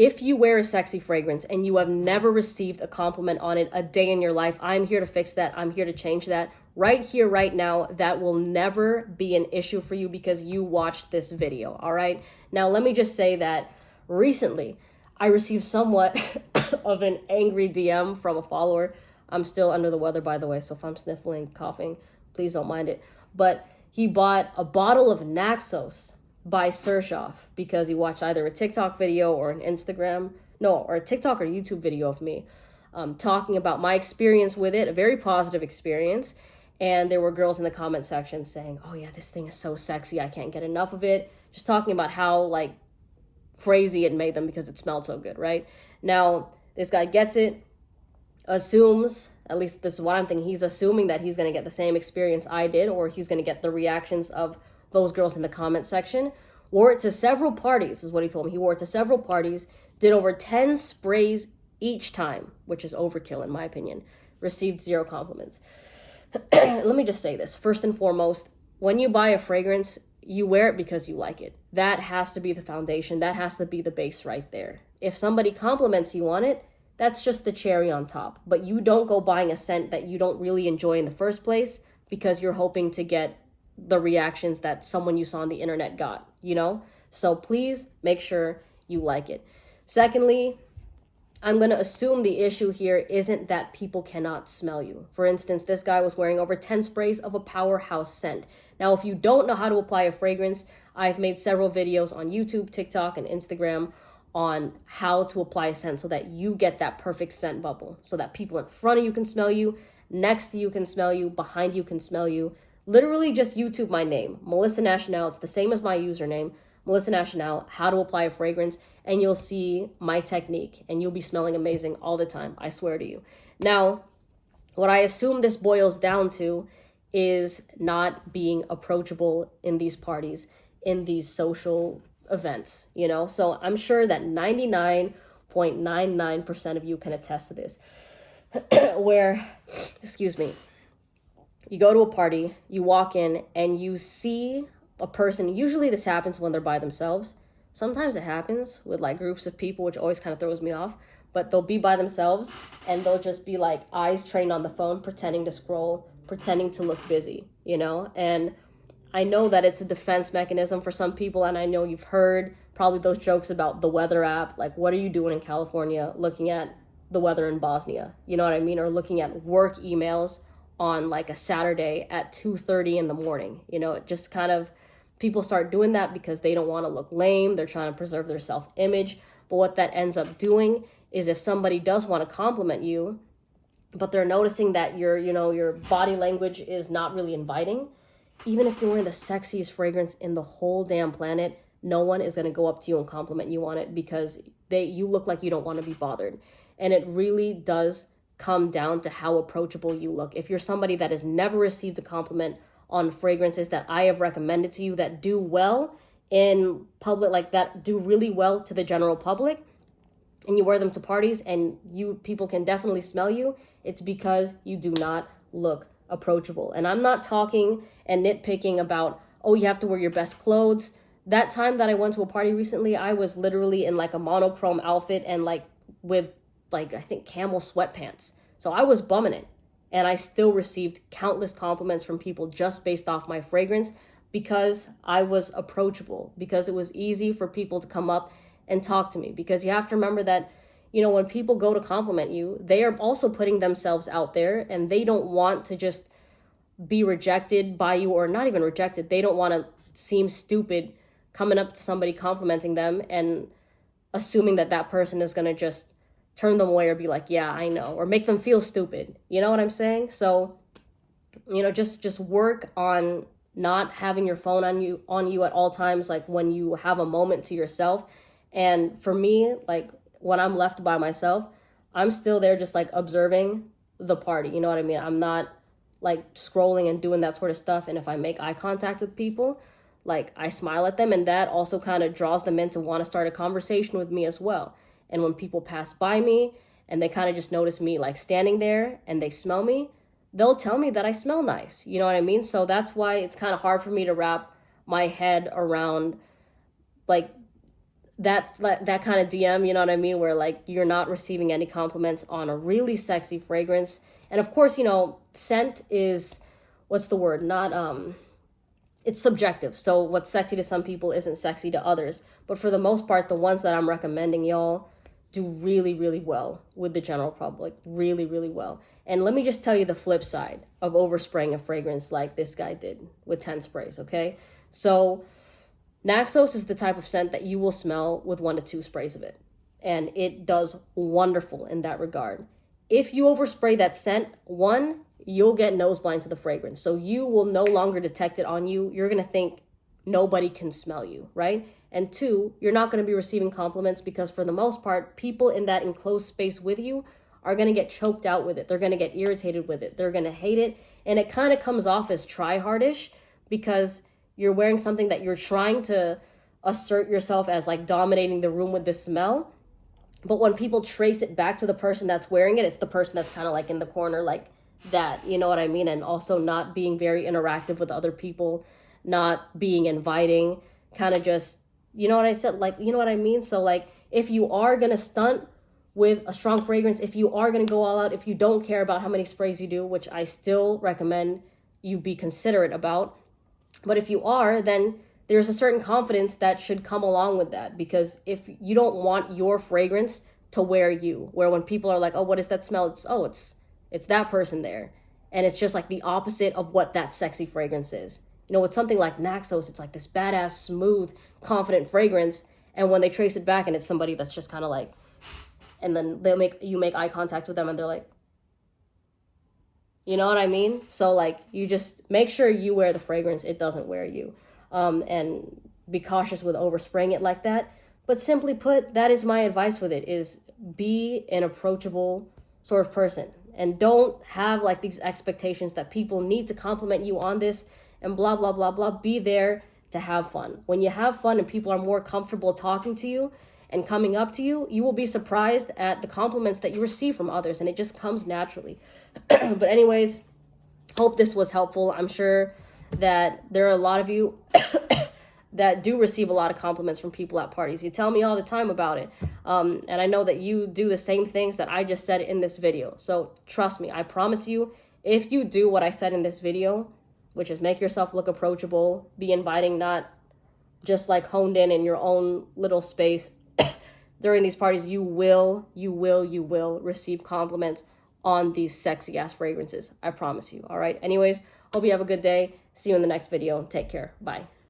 If you wear a sexy fragrance and you have never received a compliment on it a day in your life, I'm here to fix that. I'm here to change that. Right here, right now, that will never be an issue for you because you watched this video, all right? Now, let me just say that recently, I received somewhat of an angry DM from a follower. I'm still under the weather, by the way, so if I'm sniffling, coughing, please don't mind it. But he bought a bottle of Naxos by Sershoff because he watched either a TikTok video or an Instagram, no, or a TikTok or YouTube video of me talking about my experience with it, a very positive experience. And there were girls in the comment section saying, oh yeah, this thing is so sexy, I can't get enough of it. Just talking about how like crazy it made them because it smelled so good, right? Now, this guy gets it, assumes, at least this is what I'm thinking, he's assuming that he's going to get the same experience I did, or he's going to get the reactions of those girls in the comment section. Wore it to several parties, is what he told me. He wore it to several parties, did over 10 sprays each time, which is overkill in my opinion. Received 0 compliments. Let me just say this. First and foremost, when you buy a fragrance, you wear it because you like it. That has to be the foundation. That has to be the base right there. If somebody compliments you on it, that's just the cherry on top. But you don't go buying a scent that you don't really enjoy in the first place because you're hoping to get the reactions that someone you saw on the internet got, you know? So please make sure you like it. Secondly, I'm going to assume the issue here isn't that people cannot smell you. For instance, this guy was wearing over 10 sprays of a powerhouse scent. Now, if you don't know how to apply a fragrance, I've made several videos on YouTube, TikTok, and Instagram on how to apply a scent so that you get that perfect scent bubble, so that people in front of you can smell you, next to you can smell you, behind you can smell you. Literally just YouTube my name, Melissa National. It's the same as my username, Melissa National, how to apply a fragrance, and you'll see my technique, and you'll be smelling amazing all the time, I swear to you. Now, what I assume this boils down to is not being approachable in these parties, in these social events, you know? So I'm sure that 99.99% of you can attest to this, where, excuse me, you go to a party, you walk in, and you see a person. Usually this happens when they're by themselves. Sometimes it happens with like groups of people, which always kind of throws me off, but they'll be by themselves and they'll just be like eyes trained on the phone, pretending to scroll, pretending to look busy, you know? And I know that it's a defense mechanism for some people, and I know you've heard probably those jokes about the weather app, like what are you doing in California looking at the weather in Bosnia, you know what I mean? Or looking at work emails on like a Saturday at 2:30 in the morning, you know? It just kind of, people start doing that because they don't want to look lame. They're trying to preserve their self-image. But what that ends up doing is if somebody does want to compliment you, but they're noticing that your body language is not really inviting, even if you're wearing the sexiest fragrance in the whole damn planet, no one is going to go up to you and compliment you on it because you look like you don't want to be bothered. And it really does come down to how approachable you look. If you're somebody that has never received a compliment on fragrances that I have recommended to you that do well in public, like that do really well to the general public, and you wear them to parties and people can definitely smell you, it's because you do not look approachable. And I'm not talking and nitpicking about, oh, you have to wear your best clothes. That time that I went to a party recently, I was literally in like a monochrome outfit and like with like, I think camel sweatpants. So I was bumming it. And I still received countless compliments from people just based off my fragrance because I was approachable, because it was easy for people to come up and talk to me. Because you have to remember that, you know, when people go to compliment you, they are also putting themselves out there and they don't want to just be rejected by you, or not even rejected. They don't want to seem stupid coming up to somebody complimenting them and assuming that that person is going to just turn them away or be like, yeah, I know, or make them feel stupid. You know what I'm saying? So, you know, just work on not having your phone on you at all times, like when you have a moment to yourself. And for me, like when I'm left by myself, I'm still there just like observing the party. You know what I mean? I'm not like scrolling and doing that sort of stuff. And if I make eye contact with people, like I smile at them, and that also kind of draws them in to want to start a conversation with me as well. And when people pass by me and they kind of just notice me like standing there and they smell me, they'll tell me that I smell nice. You know what I mean? So that's why it's kind of hard for me to wrap my head around like that kind of DM, you know what I mean, where like you're not receiving any compliments on a really sexy fragrance. And of course, you know, scent is, what's the word? Not it's subjective. So what's sexy to some people isn't sexy to others. But for the most part, the ones that I'm recommending, y'all, do really, really well with the general public. Really, really well. And let me just tell you the flip side of overspraying a fragrance like this guy did with 10 sprays, okay? So Naxos is the type of scent that you will smell with 1 to 2 sprays of it. And it does wonderful in that regard. If you overspray that scent, one, you'll get nose blind to the fragrance. So you will no longer detect it on you. You're going to think nobody can smell you, right? And two, you're not going to be receiving compliments because for the most part, people in that enclosed space with you are going to get choked out with it. They're going to get irritated with it. They're going to hate it. And it kind of comes off as try-hardish because you're wearing something that you're trying to assert yourself as like dominating the room with this smell. But when people trace it back to the person that's wearing it, it's the person that's kind of like in the corner like that, you know what I mean? And also not being very interactive with other people, not being inviting, kind of just, you know what I said? Like, you know what I mean? So like, if you are going to stunt with a strong fragrance, if you are going to go all out, if you don't care about how many sprays you do, which I still recommend you be considerate about, but if you are, then there's a certain confidence that should come along with that, because if you don't want your fragrance to wear you, where when people are like, oh, what is that smell? It's that person there. And it's just like the opposite of what that sexy fragrance is. You know, with something like Naxos, it's like this badass, smooth, confident fragrance. And when they trace it back and it's somebody that's just kind of like, and then you make eye contact with them and they're like, you know what I mean? So like, you just make sure you wear the fragrance. It doesn't wear you. And be cautious with overspraying it like that. But simply put, that is my advice with it, is be an approachable sort of person. And don't have like these expectations that people need to compliment you on this and blah, blah, blah, blah. Be there to have fun. When you have fun and people are more comfortable talking to you and coming up to you, you will be surprised at the compliments that you receive from others. And it just comes naturally. But anyways, hope this was helpful. I'm sure that there are a lot of you that do receive a lot of compliments from people at parties. You tell me all the time about it. And I know that you do the same things that I just said in this video. So trust me, I promise you, if you do what I said in this video, which is make yourself look approachable, be inviting, not just like honed in your own little space, during these parties, you will receive compliments on these sexy ass fragrances. I promise you. All right. Anyways, hope you have a good day. See you in the next video. Take care. Bye.